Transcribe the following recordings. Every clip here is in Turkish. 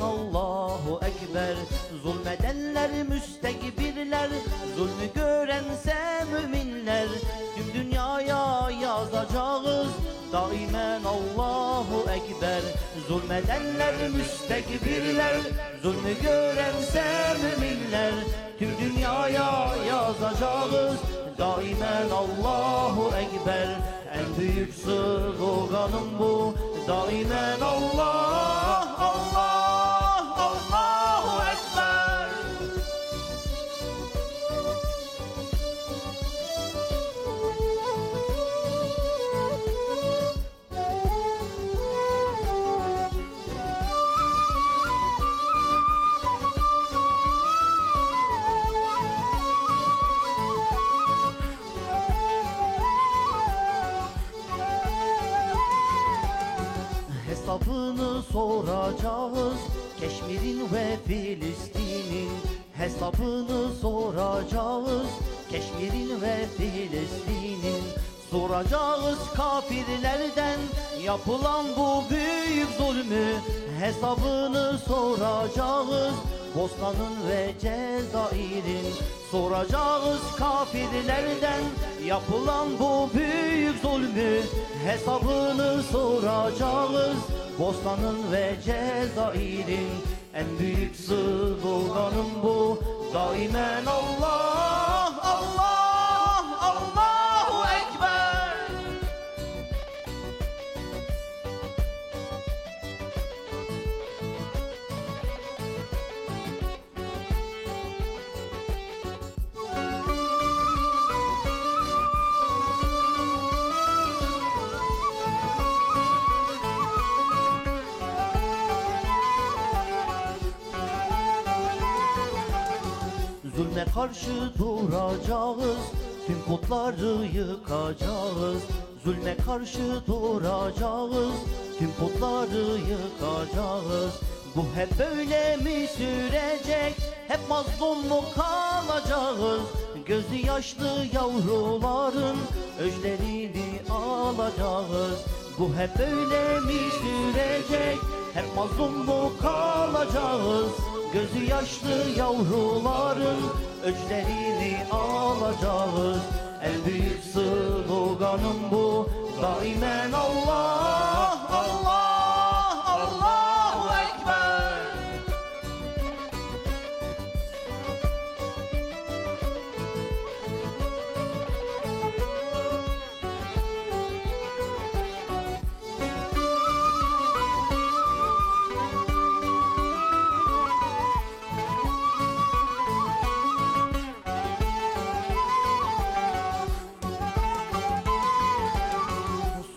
Allahu Ekber. Zulmedenler müstekbirler, zulmü görense müminler. Tüm dünyaya yazacağız daimen Allahu Ekber. Zulmedenler müstekbirler, zulmü görense müminler. Tüm dünyaya yazacağız daimen Allahu Ekber. En büyük sloganım bu, daimen Allah, Allah, Allahu Ekber. Hesabını soracağız Keşmir'in ve Filistin'in. Hesabını soracağız Keşmir'in ve Filistin'in. Soracağız kafirlerden yapılan bu büyük zulmü. Hesabını soracağız Bosna'nın ve Cezayir'in. Soracağız kafirlerden yapılan bu büyük zulmü. Hesabını soracağız Bosna'nın ve Cezayir'in. En büyük sloganım bu, daimen Allah, Allah, Allahu Ekber. Zulme karşı duracağız, tüm putları yıkacağız. Zulme karşı duracağız, tüm putları yıkacağız. Bu hep böyle mi sürecek, hep mazlum mu kalacağız? Gözü yaşlı yavruların öclerini alacağız. Bu hep böyle mi sürecek, hep mazlum mu kalacağız? Gözü yaşlı yavruların öclerini alacağız. En büyük sloganım bu, daimen Allah, Allah, Allahu Ekber.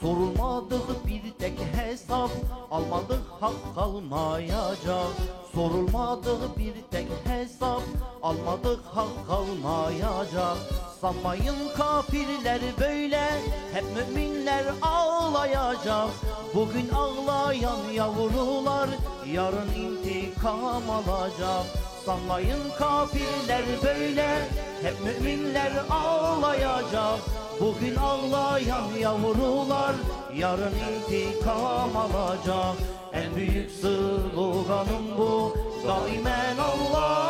Sorulmadık bir tek hesap, almadık hak kalmayacak. Sorulmadık bir tek hesap, almadık hak kalmayacak. Sanmayın kafirler böyle, hep müminler ağlayacak. Bugün ağlayan yavrular, yarın intikam alacak. Sanmayın kafirler böyle, hep müminler ağlayacak. Bugün ağlayan yavrular, yarın intikam alacak. En büyük sloganım bu, daimen Allah.